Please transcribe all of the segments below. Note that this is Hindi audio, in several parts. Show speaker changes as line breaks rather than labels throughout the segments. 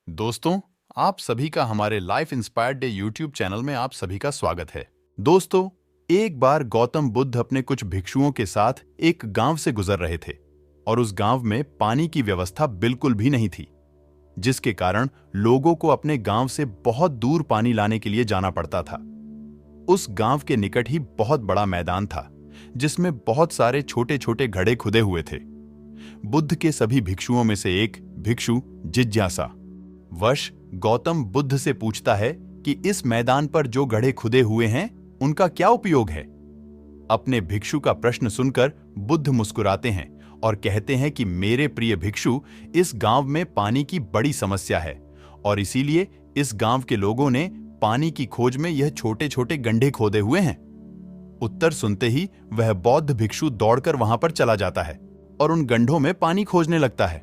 दोस्तों, आप सभी का हमारे life inspired day YouTube channel में आप सभी का स्वागत है। दोस्तों, एक बार गौतम बुद्ध अपने कुछ भिक्षुओं के साथ एक गांव से गुजर रहे थे और उस गांव में पानी की व्यवस्था बिल्कुल भी नहीं थी, जिसके कारण लोगों को अपने गांव से बहुत दूर पानी लाने के लिए जाना पड़ता था। उस गांव के निकट ही बहुत बड़ा मैदान था, जिसमें बहुत सारे छोटे छोटे घड़े खुदे हुए थे। बुद्ध के सभी भिक्षुओं में से एक भिक्षु जिज्ञासा वश गौतम बुद्ध से पूछता है कि इस मैदान पर जो गड्ढे खुदे हुए हैं उनका क्या उपयोग है। अपने भिक्षु का प्रश्न सुनकर बुद्ध मुस्कुराते हैं और कहते हैं कि मेरे प्रिय भिक्षु, इस गांव में पानी की बड़ी समस्या है और इसीलिए इस गांव के लोगों ने पानी की खोज में यह छोटे छोटे गड्ढे खोदे हुए हैं। उत्तर सुनते ही वह बौद्ध भिक्षु दौड़कर वहां पर चला जाता है और उन गड्ढों में पानी खोजने लगता है,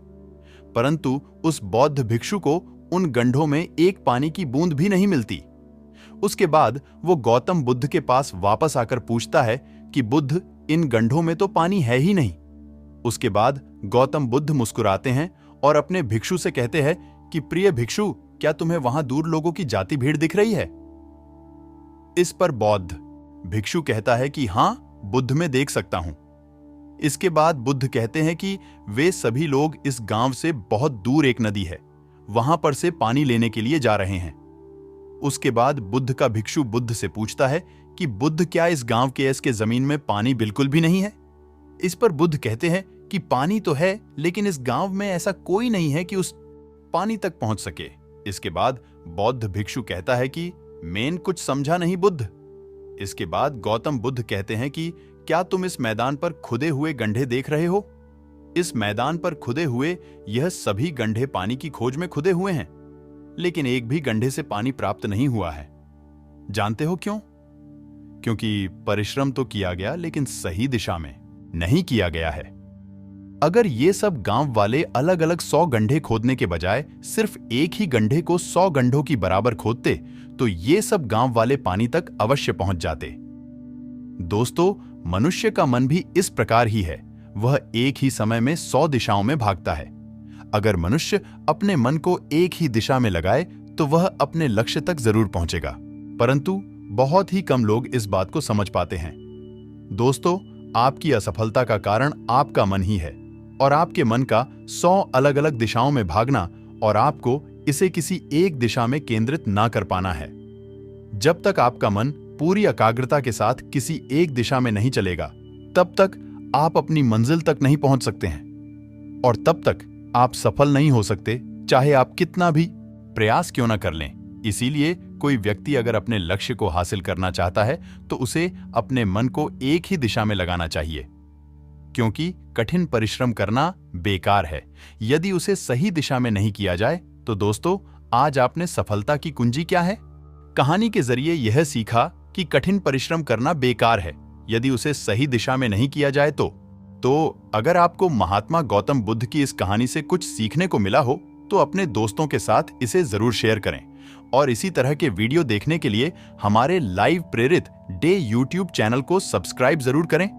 परंतु उस बौद्ध भिक्षु को उन गड्ढों में एक पानी की बूंद भी नहीं मिलती। उसके बाद वो गौतम बुद्ध के पास वापस आकर पूछता है कि बुद्ध, इन गड्ढों में तो पानी है ही नहीं। उसके बाद गौतम बुद्ध मुस्कुराते हैं और अपने भिक्षु से कहते हैं कि प्रिय भिक्षु, क्या तुम्हें वहां दूर लोगों की जाती भीड़ दिख रही है? इस पर बौद्ध भिक्षु कहता है कि हां, बुद्ध में देख सकता हूं। इसके बाद बुद्ध कहते हैं कि वे सभी लोग इस गांव से बहुत दूर एक नदी है, वहां पर से पानी लेने के लिए जा रहे हैं। उसके बाद बुद्ध का भिक्षु बुद्ध से पूछता है कि बुद्ध, क्या इस गांव के ऐसे जमीन में पानी बिल्कुल भी नहीं है? इस पर बुद्ध कहते हैं कि पानी तो है, लेकिन इस गांव में ऐसा कोई नहीं है कि उस पानी तक पहुंच सके। इसके बाद बौद्ध भिक्षु कहता है कि मैंने कुछ समझा नहीं बुद्ध। इसके बाद गौतम बुद्ध कहते हैं कि क्या तुम इस मैदान पर खुदे हुए गड्ढे देख रहे हो? इस मैदान पर खुदे हुए यह सभी गड्ढे पानी की खोज में खुदे हुए हैं, लेकिन एक भी गड्ढे से पानी प्राप्त नहीं हुआ है। जानते हो क्यों? क्योंकि परिश्रम तो किया गया, लेकिन सही दिशा में नहीं किया गया है। अगर ये सब गांव वाले अलग अलग 100 गड्ढे खोदने के बजाय सिर्फ एक ही गड्ढे को 100 गड्ढों की बराबर खोदते, तो ये सब गांव वाले पानी तक अवश्य पहुंच जाते। दोस्तों, मनुष्य का मन भी इस प्रकार ही है, वह एक ही समय में 100 दिशाओं में भागता है। अगर मनुष्य अपने मन को एक ही दिशा में लगाए तो वह अपने लक्ष्य तक जरूर पहुंचेगा, परंतु बहुत ही कम लोग इस बात को समझ पाते हैं। दोस्तों, आपकी असफलता का कारण आपका मन ही है और आपके मन का 100 अलग अलग दिशाओं में भागना और आपको इसे किसी एक दिशा में केंद्रित ना कर पाना है। जब तक आपका मन पूरी एकाग्रता के साथ किसी एक दिशा में नहीं चलेगा, तब तक आप अपनी मंजिल तक नहीं पहुंच सकते हैं और तब तक आप सफल नहीं हो सकते, चाहे आप कितना भी प्रयास क्यों ना कर लें। इसीलिए कोई व्यक्ति अगर अपने लक्ष्य को हासिल करना चाहता है तो उसे अपने मन को एक ही दिशा में लगाना चाहिए, क्योंकि कठिन परिश्रम करना बेकार है यदि उसे सही दिशा में नहीं किया जाए। तो दोस्तों, आज आपने सफलता की कुंजी क्या है? कहानी के जरिए यह सीखा कि कठिन परिश्रम करना बेकार है यदि उसे सही दिशा में नहीं किया जाए तो अगर आपको महात्मा गौतम बुद्ध की इस कहानी से कुछ सीखने को मिला हो तो अपने दोस्तों के साथ इसे जरूर शेयर करें और इसी तरह के वीडियो देखने के लिए हमारे लाइव प्रेरित डे यूट्यूब चैनल को सब्सक्राइब जरूर करें।